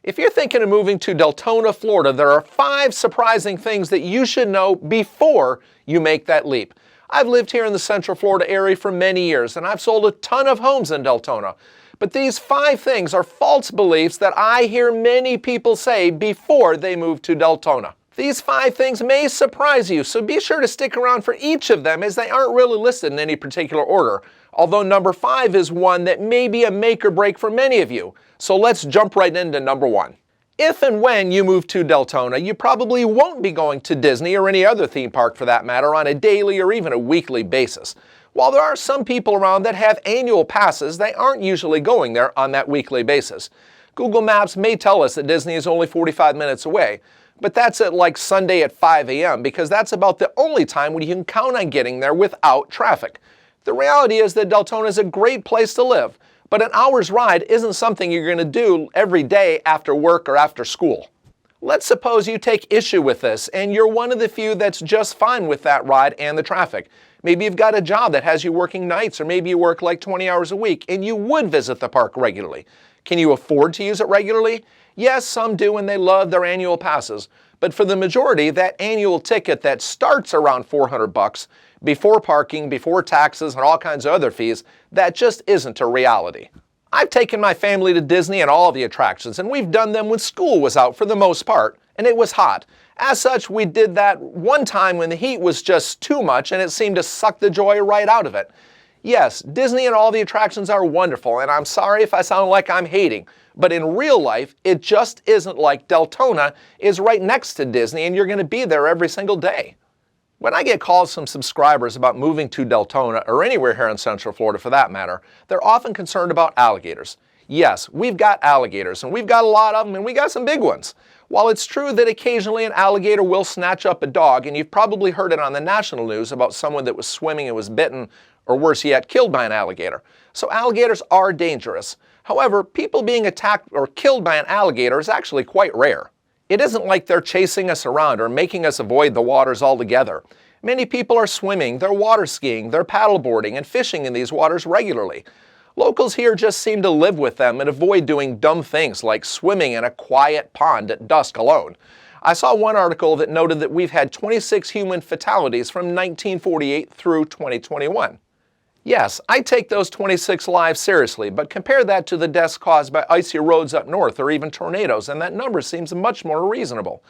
If you're thinking of moving to Deltona, Florida, there are 5 surprising things that you should know before you make that leap. I've lived here in the Central Florida area for many years, and I've sold a ton of homes in Deltona. But these 5 things are false beliefs that I hear many people say before they move to Deltona. These 5 things may surprise you, so be sure to stick around for each of them as they aren't really listed in any particular order. Although number 5 is one that may be a make or break for many of you. So let's jump right into number 1. If and when you move to Deltona, you probably won't be going to Disney or any other theme park for that matter on a daily or even a weekly basis. While there are some people around that have annual passes, they aren't usually going there on that weekly basis. Google Maps may tell us that Disney is only 45 minutes away, but that's at like Sunday at 5 a.m. because that's about the only time when you can count on getting there without traffic. The reality is that Deltona is a great place to live, but an hour's ride isn't something you're going to do every day after work or after school. Let's suppose you take issue with this and you're one of the few that's just fine with that ride and the traffic. Maybe you've got a job that has you working nights, or maybe you work like 20 hours a week and you would visit the park regularly. Can you afford to use it regularly? Yes, some do and they love their annual passes. But for the majority, that annual ticket that starts around $400 before parking, before taxes, and all kinds of other fees, that just isn't a reality. I've taken my family to Disney and all the attractions, and we've done them when school was out for the most part, and it was hot. As such, we did that one time when the heat was just too much and it seemed to suck the joy right out of it. Yes, Disney and all the attractions are wonderful, and I'm sorry if I sound like I'm hating, but in real life, it just isn't like Deltona is right next to Disney and you're going to be there every single day. When I get calls from subscribers about moving to Deltona, or anywhere here in Central Florida for that matter, they're often concerned about alligators. Yes, we've got alligators, and we've got a lot of them, and we got some big ones. While it's true that occasionally an alligator will snatch up a dog, and you've probably heard it on the national news about someone that was swimming and was bitten, or worse yet, killed by an alligator. So alligators are dangerous. However, people being attacked or killed by an alligator is actually quite rare. It isn't like they're chasing us around or making us avoid the waters altogether. Many people are swimming, they're water skiing, they're paddleboarding and fishing in these waters regularly. Locals here just seem to live with them and avoid doing dumb things like swimming in a quiet pond at dusk alone. I saw one article that noted that we've had 26 human fatalities from 1948 through 2021. Yes, I take those 26 lives seriously, but compare that to the deaths caused by icy roads up north or even tornadoes, and that number seems much more reasonable.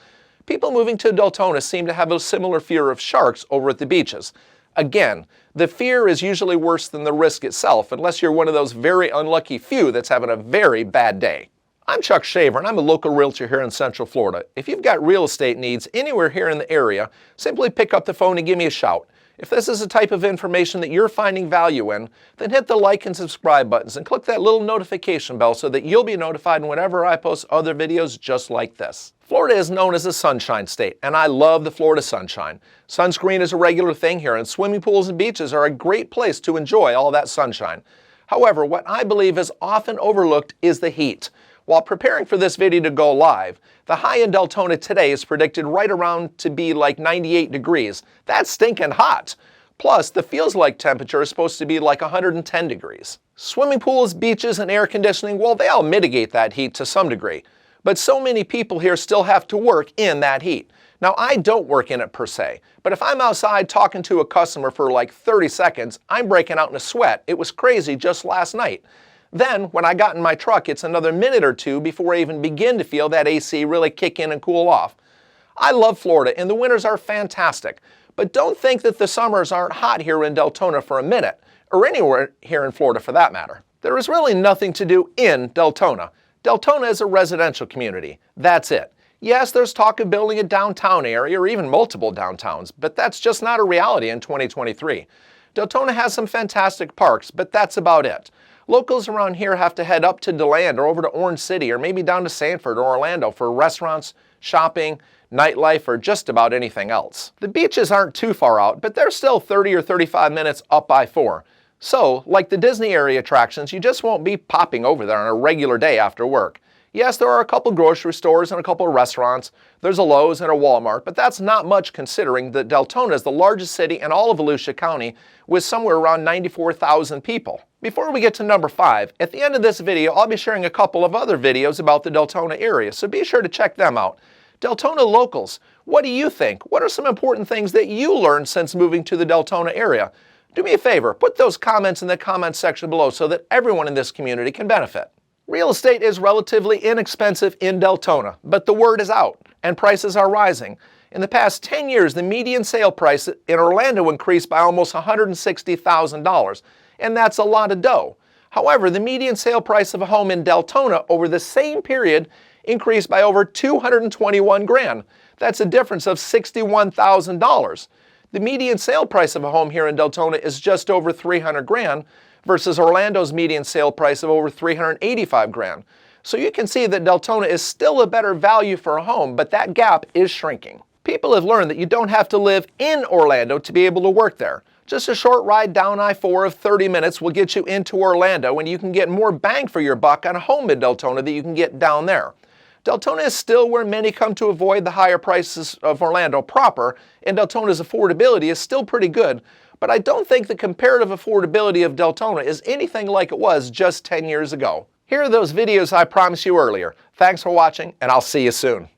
People moving to Deltona seem to have a similar fear of sharks over at the beaches. Again, the fear is usually worse than the risk itself, unless you're one of those very unlucky few that's having a very bad day. I'm Chuck Shaver, and I'm a local realtor here in Central Florida. If you've got real estate needs anywhere here in the area, simply pick up the phone and give me a shout. If this is the type of information that you're finding value in, then hit the like and subscribe buttons and click that little notification bell so that you'll be notified whenever I post other videos just like this. Florida is known as a sunshine state, and I love the Florida sunshine. Sunscreen is a regular thing here, and swimming pools and beaches are a great place to enjoy all that sunshine. However, what I believe is often overlooked is the heat. While preparing for this video to go live, the high in Deltona today is predicted right around to be like 98 degrees. That's stinking hot. Plus, the feels like temperature is supposed to be like 110 degrees. Swimming pools, beaches, and air conditioning, well, they all mitigate that heat to some degree. But so many people here still have to work in that heat. Now, I don't work in it per se, but if I'm outside talking to a customer for like 30 seconds, I'm breaking out in a sweat. It was crazy just last night. Then, when I got in my truck, it's another minute or two before I even begin to feel that AC really kick in and cool off. I love Florida, and the winters are fantastic, but don't think that the summers aren't hot here in Deltona for a minute, or anywhere here in Florida for that matter. There is really nothing to do in Deltona. Deltona is a residential community. That's it. Yes, there's talk of building a downtown area or even multiple downtowns, but that's just not a reality in 2023. Deltona has some fantastic parks, but that's about it. Locals around here have to head up to Deland or over to Orange City or maybe down to Sanford or Orlando for restaurants, shopping, nightlife, or just about anything else. The beaches aren't too far out, but they're still 30 or 35 minutes up I-4. So, like the Disney area attractions, you just won't be popping over there on a regular day after work. Yes, there are a couple grocery stores and a couple restaurants. There's a Lowe's and a Walmart, but that's not much considering that Deltona is the largest city in all of Volusia County with somewhere around 94,000 people. Before we get to number 5, at the end of this video, I'll be sharing a couple of other videos about the Deltona area, so be sure to check them out. Deltona locals, what do you think? What are some important things that you learned since moving to the Deltona area? Do me a favor, put those comments in the comments section below so that everyone in this community can benefit. Real estate is relatively inexpensive in Deltona, but the word is out and prices are rising. In the past 10 years, the median sale price in Orlando increased by almost $160,000, and that's a lot of dough. However, the median sale price of a home in Deltona over the same period increased by over $221,000. That's a difference of $61,000. The median sale price of a home here in Deltona is just over $300,000 versus Orlando's median sale price of over $385,000. So you can see that Deltona is still a better value for a home, but that gap is shrinking. People have learned that you don't have to live in Orlando to be able to work there. Just a short ride down I-4 of 30 minutes will get you into Orlando, and you can get more bang for your buck on a home in Deltona that you can get down there. Deltona is still where many come to avoid the higher prices of Orlando proper, and Deltona's affordability is still pretty good, but I don't think the comparative affordability of Deltona is anything like it was just 10 years ago. Here are those videos I promised you earlier. Thanks for watching, and I'll see you soon.